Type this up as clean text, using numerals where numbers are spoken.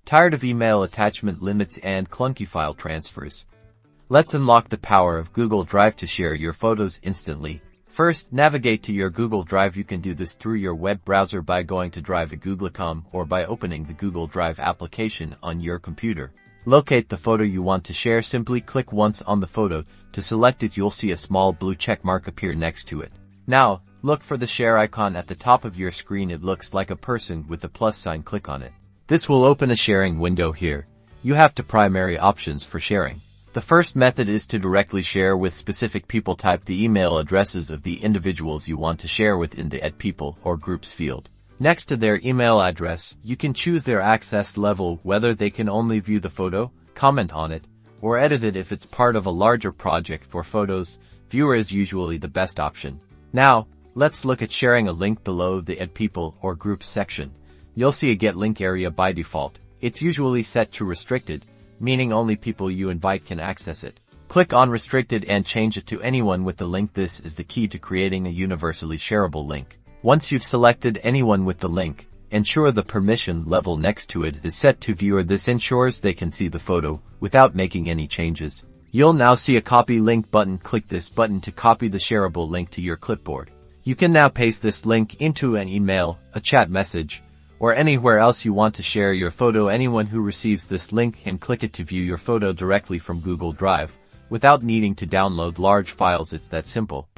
Tired of email attachment limits and clunky file transfers? Let's unlock the power of Google Drive to share your photos instantly. First, navigate to your Google Drive. You can do this through your web browser by going to drive@google.com or by opening the Google Drive application on your computer. Locate the photo you want to share. Simply click once on the photo. To select it, you'll see a small blue check mark appear next to it. Now, look for the share icon at the top of your screen. It looks like a person with a plus sign. Click on it. This will open a sharing window here. You have two primary options for sharing. The first method is to directly share with specific people. Type the email addresses of the individuals you want to share with in the Add People or Groups field. Next to their email address, you can choose their access level, whether they can only view the photo, comment on it, or edit it. If it's part of a larger project for photos, viewer is usually the best option. Now, let's look at sharing a link below the Add People or Groups section. You'll see a Get Link area by default. It's usually set to restricted, meaning only people you invite can access it. Click on Restricted and change it to anyone with the link. This is the key to creating a universally shareable link. Once you've selected anyone with the link, ensure the permission level next to it is set to viewer. This ensures they can see the photo without making any changes. You'll now see a Copy Link button. Click this button to copy the shareable link to your clipboard. You can now paste this link into an email, a chat message, or anywhere else you want to share your photo. Anyone who receives this link can click it to view your photo directly from Google Drive, without needing to download large files. It's that simple.